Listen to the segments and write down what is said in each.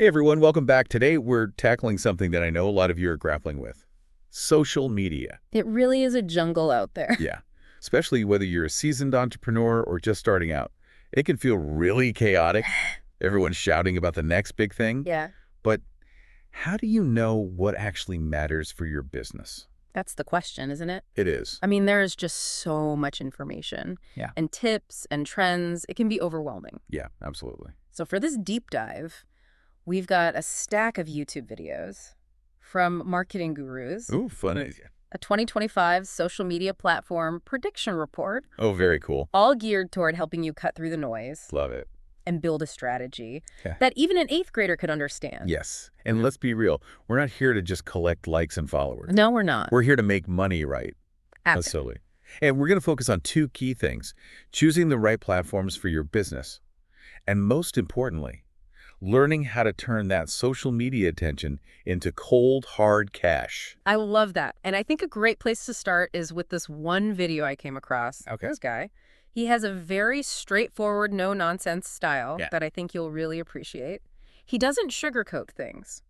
Hey everyone, welcome back. Today we're tackling something that I know a lot of you are grappling with. Social media. It really is a jungle out there. Yeah. Especially whether you're a seasoned entrepreneur or just starting out. It can feel really chaotic. Everyone's shouting about the next big thing. Yeah, But how do you know what actually matters for your business? that's the question, isn't it? It is. I mean, there is just so much information. Yeah. And tips and trends. It can be overwhelming. Yeah, absolutely. So for this deep dive, we've got a stack of YouTube videos from marketing gurus, Ooh, fun idea. a 2025 social media platform prediction report, Oh, very cool. all geared toward helping you cut through the noise Love it. and build a strategy Yeah. that even an 8th grader could understand. Yes. And let's be real. We're not here to just collect likes and followers. No, we're not. We're here to make money, right? Absolutely. Absolutely. And we're going to focus on two key things: choosing the right platforms for your business, and most importantly, learning how to turn that social media attention into cold, hard cash. I love that. And I think a great place to start is with this one video I came across. Okay. This guy. He has a very straightforward, no-nonsense style Yeah. that I think you'll really appreciate. He doesn't sugarcoat things,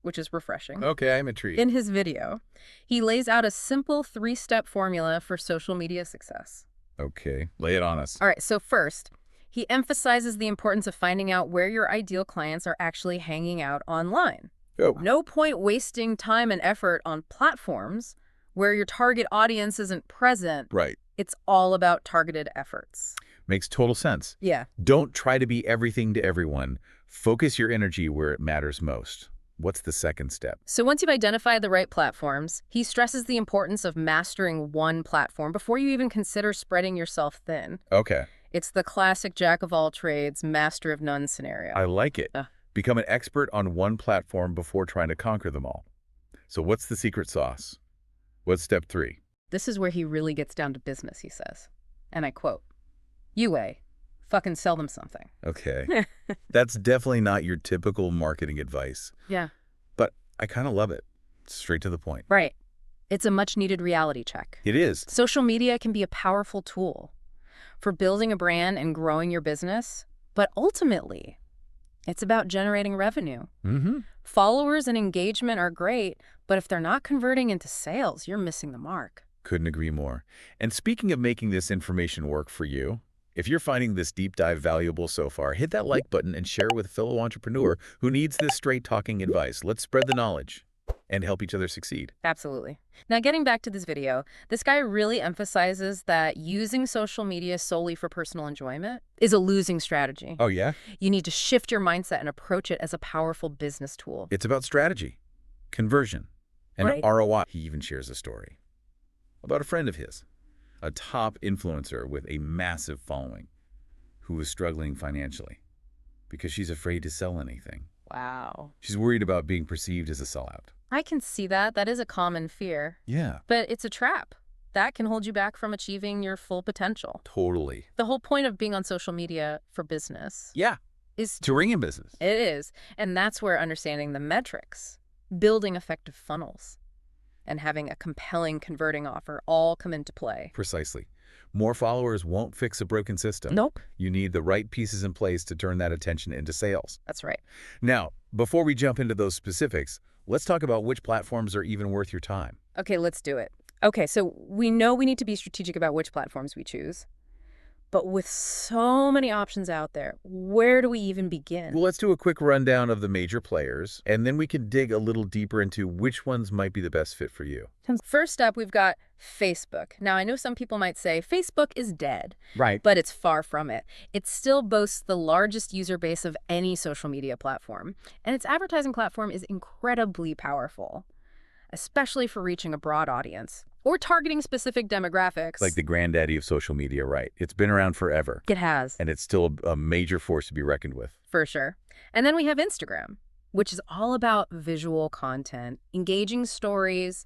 which is refreshing. Okay, I'm intrigued. In his video, he lays out a simple 3-step formula for social media success. Okay, lay it on us. All right, so first, he emphasizes the importance of finding out where your ideal clients are actually hanging out online. Oh, No point wasting time and effort on platforms where your target audience isn't present. right. It's all about targeted efforts. Makes total sense. Yeah. Don't try to be everything to everyone. Focus your energy where it matters most. What's the second step? So once you've identified the right platforms, he stresses the importance of mastering one platform before you even consider spreading yourself thin. Okay, It's the classic jack of all trades, master of none scenario. I like it. Uh. Become an expert on one platform before trying to conquer them all. So what's the secret sauce? What's step 3? This is where he really gets down to business, he says. And I quote, "UA, fucking sell them something." Okay. That's definitely not your typical marketing advice, Yeah. but I kind of love it. Straight to the point. Right. It's a much-needed reality check. It is. Social media can be a powerful tool for building a brand and growing your business, but ultimately, it's about generating revenue. Mm-hmm. Followers and engagement are great, but if they're not converting into sales, you're missing the mark. Couldn't agree more. And speaking of making this information work for you, if you're finding this deep dive valuable so far, hit that like button and share with a fellow entrepreneur who needs this straight talking advice. Let's spread the knowledge and help each other succeed. Absolutely. Now, getting back to this video, this guy really emphasizes that using social media solely for personal enjoyment is a losing strategy. Oh, yeah? You need to shift your mindset and approach it as a powerful business tool. It's about strategy, conversion, and Right. ROI. He even shares a story about a friend of his, a top influencer with a massive following, who was struggling financially because she's afraid to sell anything. Wow. She's worried about being perceived as a sellout. I can see that. That is a common fear. Yeah, But it's a trap. That can hold you back from achieving your full potential. totally. The whole point of being on social media for business Yeah, is touring in business. it is. And that's where understanding the metrics, building effective funnels, and having a compelling converting offer all come into play. Precisely. More followers won't fix a broken system. Nope. You need the right pieces in place to turn that attention into sales. That's right. Now, before we jump into those specifics, let's talk about which platforms are even worth your time. Okay, let's do it. Okay, so we know we need to be strategic about which platforms we choose. But with so many options out there, where do we even begin? Well, let's do a quick rundown of the major players, and then we can dig a little deeper into which ones might be the best fit for you. First up, we've got Facebook. Now, I know some people might say Facebook is dead, Right. but it's far from it. It still boasts the largest user base of any social media platform, and its advertising platform is incredibly powerful, especially for reaching a broad audience or targeting specific demographics. Like the granddaddy of social media, right? It's been around forever, It has, and it's still a major force to be reckoned with. for sure. And then we have Instagram, which is all about visual content, engaging stories,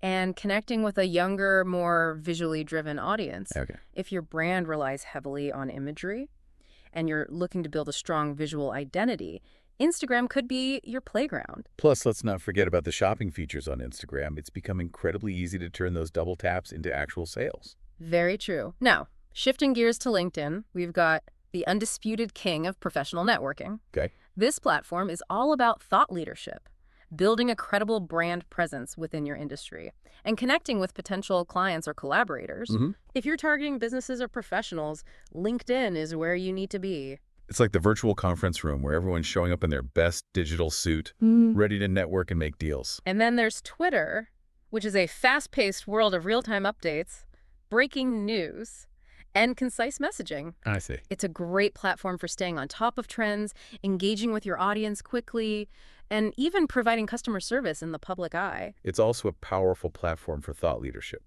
and connecting with a younger, more visually driven audience. Okay. If your brand relies heavily on imagery and you're looking to build a strong visual identity, Instagram could be your playground. Plus, let's not forget about the shopping features on Instagram. It's become incredibly easy to turn those double taps into actual sales. Very true. Now, shifting gears to LinkedIn, we've got the undisputed king of professional networking. Okay. This platform is all about thought leadership, building a credible brand presence within your industry, and connecting with potential clients or collaborators. Hmm. If you're targeting businesses or professionals, LinkedIn is where you need to be. It's like the virtual conference room where everyone's showing up in their best digital suit, ready to network and make deals. And then there's Twitter, which is a fast-paced world of real-time updates, breaking news, and concise messaging. I see. It's a great platform for staying on top of trends, engaging with your audience quickly, and even providing customer service in the public eye. It's also a powerful platform for thought leadership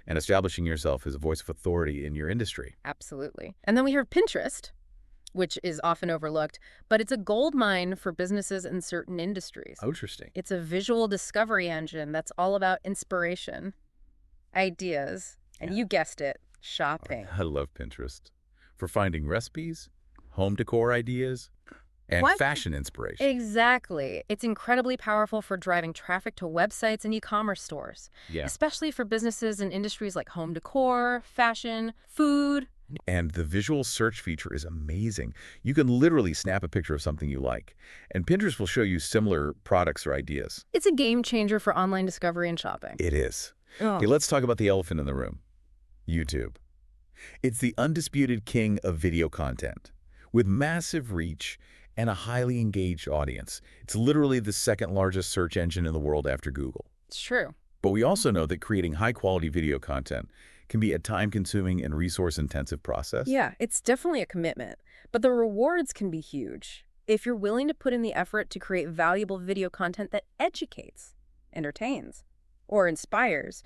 and establishing yourself as a voice of authority in your industry. Absolutely. And then we have Pinterest, which is often overlooked, but it's a gold mine for businesses in certain industries. Oh, interesting. It's a visual discovery engine that's all about inspiration, ideas, and Yeah. you guessed it, shopping. I love Pinterest for finding recipes, home decor ideas, and What? fashion inspiration. Exactly. It's incredibly powerful for driving traffic to websites and e-commerce stores, Yeah. especially for businesses in industries like home decor, fashion, food. And the visual search feature is amazing. You can literally snap a picture of something you like, and Pinterest will show you similar products or ideas. It's a game changer for online discovery and shopping. It is. Oh. Okay, let's talk about the elephant in the room, YouTube. It's the undisputed king of video content. With massive reach and a highly engaged audience, it's literally the second largest search engine in the world after Google. It's true. But we also know that creating high-quality video content can be a time-consuming and resource-intensive process. Yeah, it's definitely a commitment, but the rewards can be huge. If you're willing to put in the effort to create valuable video content that educates, entertains, or inspires,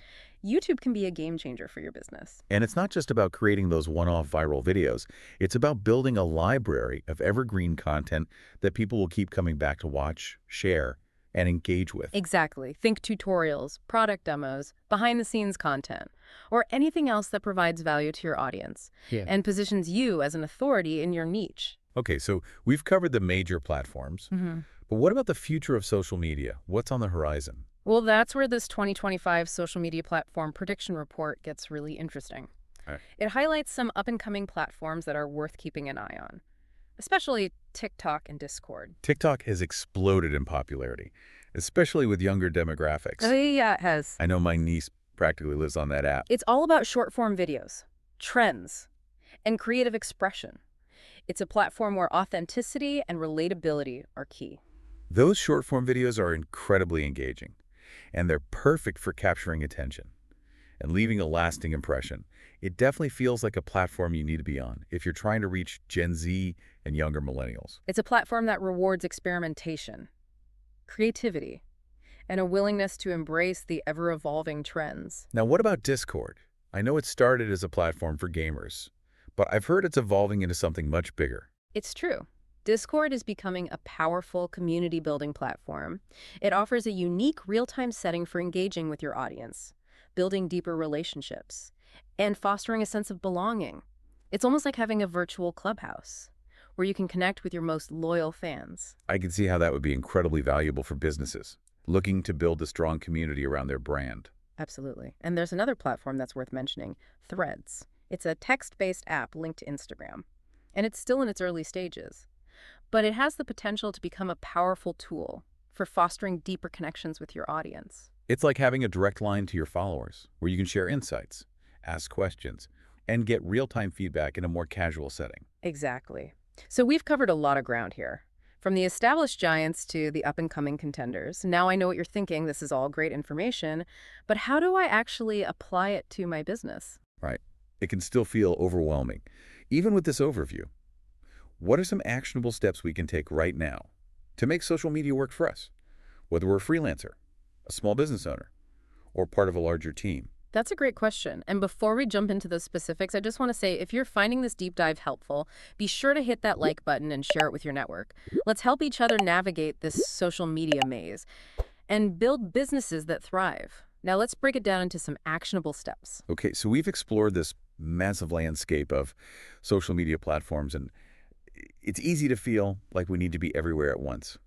YouTube can be a game changer for your business. And it's not just about creating those one-off viral videos. It's about building a library of evergreen content that people will keep coming back to watch, share, and engage with. Exactly. Think tutorials, product demos, behind-the-scenes content, or anything else that provides value to your audience and positions you as an authority in your niche. Okay, so we've covered the major platforms, but what about the future of social media? What's on the horizon? Well, that's where this 2025 social media platform prediction report gets really interesting. Right. It highlights some up-and-coming platforms that are worth keeping an eye on, especially TikTok and Discord. TikTok has exploded in popularity, especially with younger demographics. Oh, yeah, it has. I know my niece practically lives on that app. It's all about short-form videos, trends, and creative expression. It's a platform where authenticity and relatability are key. Those short-form videos are incredibly engaging, and they're perfect for capturing attention and leaving a lasting impression. It definitely feels like a platform you need to be on if you're trying to reach Gen Z and younger millennials. It's a platform that rewards experimentation, creativity, and a willingness to embrace the ever-evolving trends. Now, what about Discord? I know it started as a platform for gamers, but I've heard it's evolving into something much bigger. It's true. Discord is becoming a powerful community-building platform. It offers a unique real-time setting for engaging with your audience, building deeper relationships, and fostering a sense of belonging. It's almost like having a virtual clubhouse where you can connect with your most loyal fans. I can see how that would be incredibly valuable for businesses looking to build a strong community around their brand. Absolutely. And there's another platform that's worth mentioning, Threads. It's a text-based app linked to Instagram, and it's still in its early stages. But it has the potential to become a powerful tool for fostering deeper connections with your audience. It's like having a direct line to your followers where you can share insights, ask questions, and get real-time feedback in a more casual setting. Exactly. So we've covered a lot of ground here, from the established giants to the up-and-coming contenders. Now I know what you're thinking. This is all great information, but how do I actually apply it to my business? Right. It can still feel overwhelming, even with this overview. What are some actionable steps we can take right now to make social media work for us, whether we're a freelancer, a small business owner, or part of a larger team? That's a great question. And before we jump into the specifics, I just want to say, if you're finding this deep dive helpful, be sure to hit that like button and share it with your network. Let's help each other navigate this social media maze and build businesses that thrive. Now let's break it down into some actionable steps. Okay, so we've explored this massive landscape of social media platforms, and it's easy to feel like we need to be everywhere at once.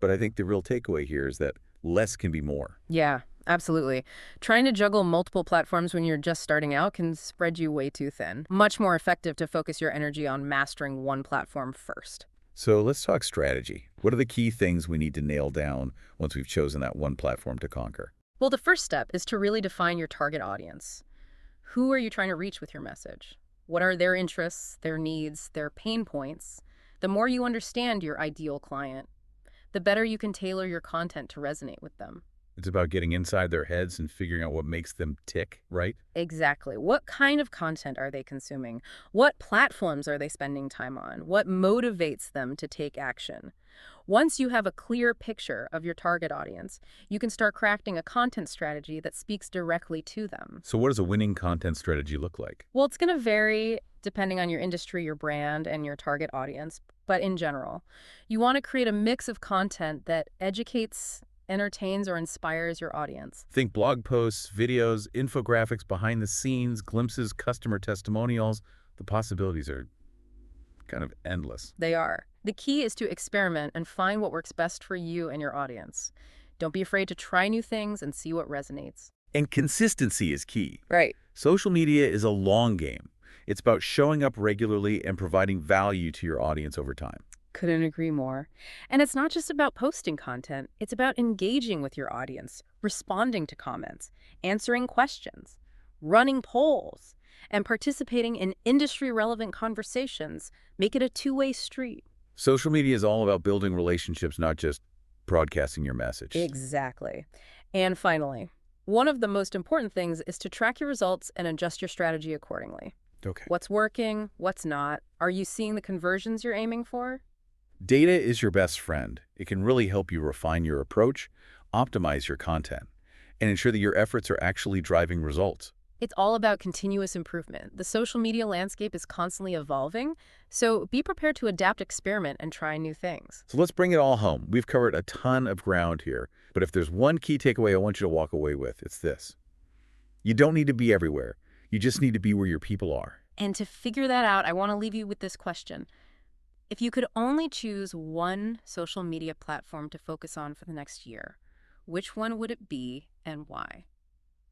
But I think the real takeaway here is that less can be more. Yeah, absolutely. Trying to juggle multiple platforms when you're just starting out can spread you way too thin. Much more effective to focus your energy on mastering one platform first. So let's talk strategy. What are the key things we need to nail down once we've chosen that one platform to conquer? Well, the first step is to really define your target audience. Who are you trying to reach with your message? What are their interests, their needs, their pain points? The more you understand your ideal client, the better you can tailor your content to resonate with them. It's about getting inside their heads and figuring out what makes them tick, right? Exactly. What kind of content are they consuming? What platforms are they spending time on? What motivates them to take action? Once you have a clear picture of your target audience, you can start crafting a content strategy that speaks directly to them. So what does a winning content strategy look like? Well, it's going to vary depending on your industry, your brand, and your target audience. But in general, you want to create a mix of content that educates, entertains, or inspires your audience. Think blog posts, videos, infographics, behind the scenes, glimpses, customer testimonials. The possibilities are kind of endless. They are. The key is to experiment and find what works best for you and your audience. Don't be afraid to try new things and see what resonates. And consistency is key. Right. Social media is a long game. It's about showing up regularly and providing value to your audience over time. Couldn't agree more. And it's not just about posting content, it's about engaging with your audience, responding to comments, answering questions, running polls, and participating in industry-relevant conversations. Make it a two-way street. Social media is all about building relationships, not just broadcasting your message. Exactly. And finally, one of the most important things is to track your results and adjust your strategy accordingly. Okay. What's working? What's not? Are you seeing the conversions you're aiming for? Data is your best friend. It can really help you refine your approach, optimize your content, and ensure that your efforts are actually driving results. It's all about continuous improvement. The social media landscape is constantly evolving, so be prepared to adapt, experiment, and try new things. So let's bring it all home. We've covered a ton of ground here, but if there's one key takeaway I want you to walk away with, it's this. You don't need to be everywhere. You just need to be where your people are. And to figure that out, I want to leave you with this question. If you could only choose one social media platform to focus on for the next year, which one would it be and why?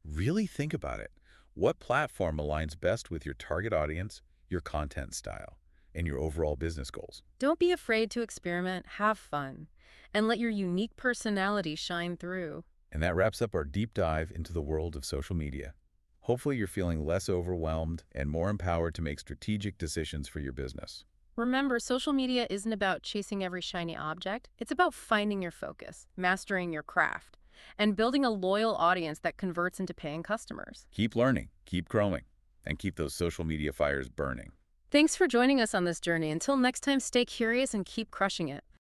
Really think about it. What platform aligns best with your target audience, your content style, and your overall business goals? Don't be afraid to experiment, have fun, and let your unique personality shine through. And that wraps up our deep dive into the world of social media. Hopefully you're feeling less overwhelmed and more empowered to make strategic decisions for your business. Remember, social media isn't about chasing every shiny object. It's about finding your focus, mastering your craft, and building a loyal audience that converts into paying customers. Keep learning, keep growing, and keep those social media fires burning. Thanks for joining us on this journey. Until next time, stay curious and keep crushing it.